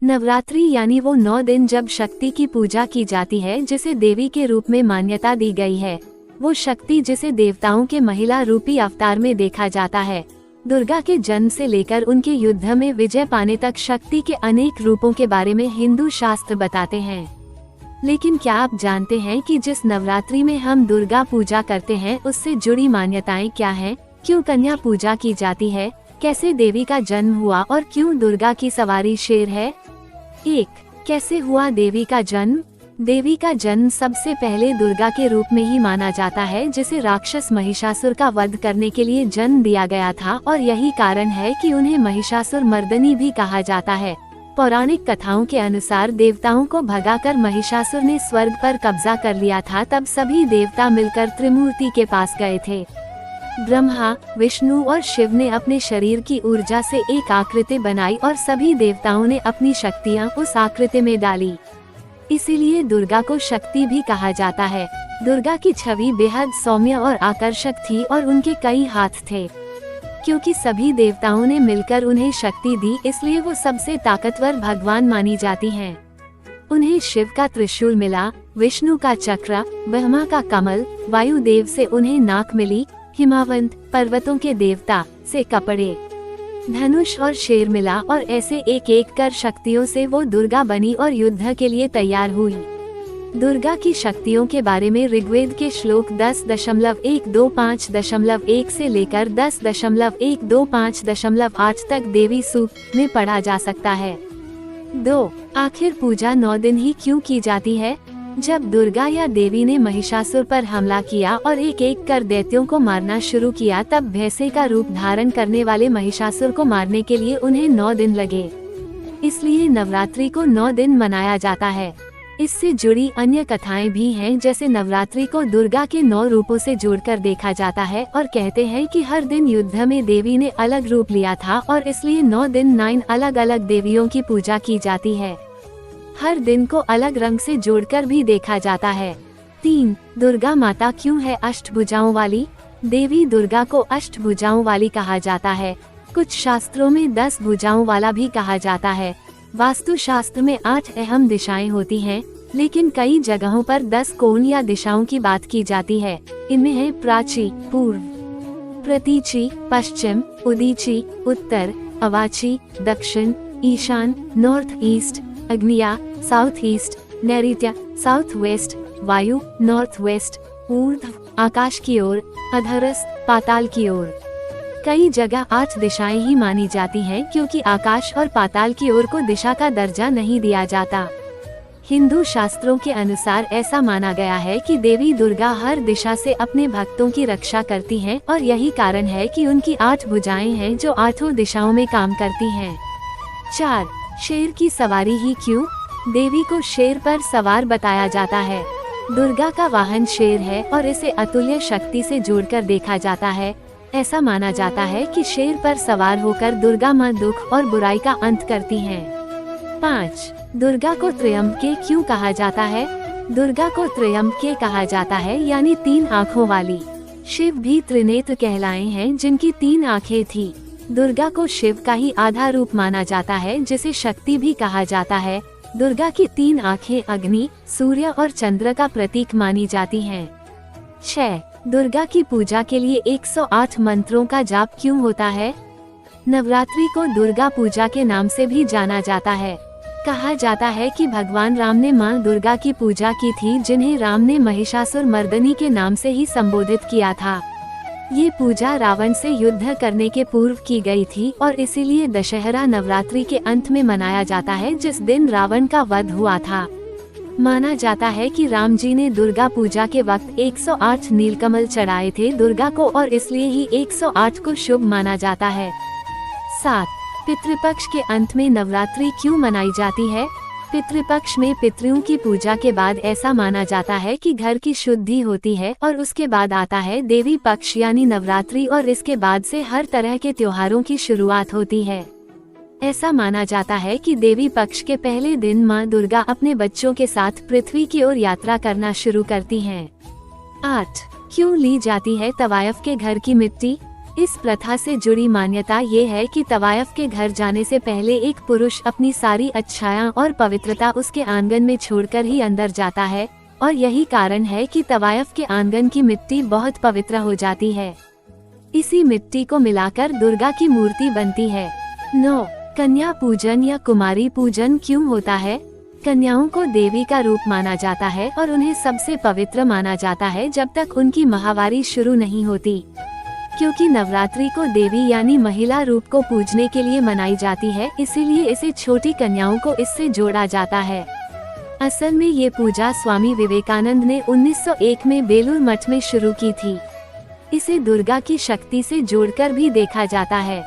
नवरात्रि यानी वो 9 दिन जब शक्ति की पूजा की जाती है, जिसे देवी के रूप में मान्यता दी गई है। वो शक्ति जिसे देवताओं के महिला रूपी अवतार में देखा जाता है। दुर्गा के जन्म से लेकर उनके युद्ध में विजय पाने तक शक्ति के अनेक रूपों के बारे में हिंदू शास्त्र बताते हैं। लेकिन क्या आप जानते हैं कि जिस नवरात्रि में हम दुर्गा पूजा करते हैं उससे जुड़ी मान्यताएं क्या हैं? क्यों कन्या पूजा की जाती है? कैसे देवी का जन्म हुआ और क्यों दुर्गा की सवारी शेर है? 1. कैसे हुआ देवी का जन्म? देवी का जन्म सबसे पहले दुर्गा के रूप में ही माना जाता है, जिसे राक्षस महिषासुर का वध करने के लिए जन्म दिया गया था और यही कारण है कि उन्हें महिषासुर मर्दनी भी कहा जाता है। पौराणिक कथाओं के अनुसार देवताओं को भगाकर महिषासुर ने स्वर्ग पर कब्जा कर लिया था। तब सभी देवता मिलकर त्रिमूर्ति के पास गए थे। ब्रह्मा, विष्णु और शिव ने अपने शरीर की ऊर्जा से एक आकृति बनाई और सभी देवताओं ने अपनी शक्तियां उस आकृति में डाली। इसीलिए दुर्गा को शक्ति भी कहा जाता है। दुर्गा की छवि बेहद सौम्य और आकर्षक थी और उनके कई हाथ थे। क्योंकि सभी देवताओं ने मिलकर उन्हें शक्ति दी, इसलिए वो सबसे ताकतवर भगवान मानी जाती हैं। उन्हें शिव का त्रिशूल मिला, विष्णु का चक्र, ब्रह्मा का कमल, वायुदेव से उन्हें नाक मिली, हिमावंत पर्वतों के देवता से कपड़े, धनुष और शेर मिला और ऐसे एक एक कर शक्तियों से वो दुर्गा बनी और युद्ध के लिए तैयार हुई। दुर्गा की शक्तियों के बारे में ऋग्वेद के श्लोक 10.125.1 से लेकर 10.125.8 तक देवी सूक्त में पढ़ा जा सकता है। 2. आखिर पूजा 9 दिन ही क्यों की जाती है? जब दुर्गा या देवी ने महिषासुर पर हमला किया और एक एक कर दैत्यों को मारना शुरू किया, तब भैंसे का रूप धारण करने वाले महिषासुर को मारने के लिए उन्हें 9 दिन लगे। इसलिए नवरात्रि को 9 दिन मनाया जाता है। इससे जुड़ी अन्य कथाएं भी हैं, जैसे नवरात्रि को दुर्गा के 9 रूपों से जोड़कर देखा जाता है और कहते हैं कि हर दिन युद्ध में देवी ने अलग रूप लिया था और इसलिए 9 दिन 9 अलग अलग देवियों की पूजा की जाती है। हर दिन को अलग रंग से जोड़कर भी देखा जाता है। 3. दुर्गा माता क्यों है अष्टभुजाओं वाली? देवी दुर्गा को अष्टभुजाओं वाली कहा जाता है। कुछ शास्त्रों में 10 भुजाओं वाला भी कहा जाता है। वास्तु शास्त्र में 8 अहम दिशाएं होती हैं, लेकिन कई जगहों पर 10 कोण या दिशाओं की बात की जाती है। इनमें है प्राची पूर्व, प्रतीची पश्चिम, उदीची उत्तर, अवाची दक्षिण, ईशान नॉर्थ ईस्ट, अग्निया साउथ ईस्ट, नैऋत्य साउथ वेस्ट, वायु नॉर्थ वेस्ट, ऊर्ध्व आकाश की ओर, अधरस्थ पाताल की ओर। कई जगह 8 दिशाएं ही मानी जाती हैं, क्योंकि आकाश और पाताल की ओर को दिशा का दर्जा नहीं दिया जाता। हिंदू शास्त्रों के अनुसार ऐसा माना गया है कि देवी दुर्गा हर दिशा से अपने भक्तों की रक्षा करती हैं और यही कारण है कि उनकी 8 भुजाएं हैं जो 8 दिशाओं में काम करती हैं। 4. शेर की सवारी ही क्यों? देवी को शेर पर सवार बताया जाता है। दुर्गा का वाहन शेर है और इसे अतुल्य शक्ति से जोड़कर देखा जाता है। ऐसा माना जाता है कि शेर पर सवार होकर दुर्गा माँ दुख और बुराई का अंत करती हैं। 5. दुर्गा को त्र्यंबके क्यों कहा जाता है? दुर्गा को त्र्यंबके कहा जाता है, यानी 3 आँखों वाली। शिव भी त्रिनेत्र कहलाए हैं, जिनकी 3 आँखें थी। दुर्गा को शिव का ही आधा रूप माना जाता है, जिसे शक्ति भी कहा जाता है। दुर्गा की 3 आँखें अग्नि, सूर्य और चंद्र का प्रतीक मानी जाती हैं। 6. दुर्गा की पूजा के लिए 108 मंत्रों का जाप क्यों होता है? नवरात्रि को दुर्गा पूजा के नाम से भी जाना जाता है। कहा जाता है कि भगवान राम ने मां दुर्गा की पूजा की थी, जिन्हें राम ने महिषासुर मर्दनी के नाम से ही संबोधित किया था। ये पूजा रावण से युद्ध करने के पूर्व की गई थी और इसीलिए दशहरा नवरात्रि के अंत में मनाया जाता है, जिस दिन रावण का वध हुआ था। माना जाता है कि राम जी ने दुर्गा पूजा के वक्त 108 नीलकमल चढ़ाए थे दुर्गा को और इसलिए ही 108 को शुभ माना जाता है। 7. पितृपक्ष के अंत में नवरात्रि क्यों मनाई जाती है? पितृपक्ष में पितरों की पूजा के बाद ऐसा माना जाता है कि घर की शुद्धि होती है और उसके बाद आता है देवी पक्ष यानी नवरात्रि और इसके बाद से हर तरह के त्योहारों की शुरुआत होती है। ऐसा माना जाता है कि देवी पक्ष के पहले दिन मां दुर्गा अपने बच्चों के साथ पृथ्वी की ओर यात्रा करना शुरू करती हैं। 8. क्यों ली जाती है तवायफ के घर की मिट्टी? इस प्रथा से जुड़ी मान्यता ये है कि तवायफ के घर जाने से पहले एक पुरुष अपनी सारी अच्छाइयाँ और पवित्रता उसके आंगन में छोड़कर ही अंदर जाता है, और यही कारण है कि तवायफ के आंगन की मिट्टी बहुत पवित्र हो जाती है। इसी मिट्टी को मिलाकर दुर्गा की मूर्ति बनती है। 9. कन्या पूजन या कुमारी पूजन क्यों होता है? कन्याओं को देवी का रूप माना जाता है और उन्हें सबसे पवित्र माना जाता है जब तक उनकी माहवारी शुरू नहीं होती, क्योंकि नवरात्रि को देवी यानी महिला रूप को पूजने के लिए मनाई जाती है, इसीलिए इसे छोटी कन्याओं को इससे जोड़ा जाता है। असल में ये पूजा स्वामी विवेकानंद ने 1901 में बेलूर मठ में शुरू की थी। इसे दुर्गा की शक्ति से जोड़कर भी देखा जाता है।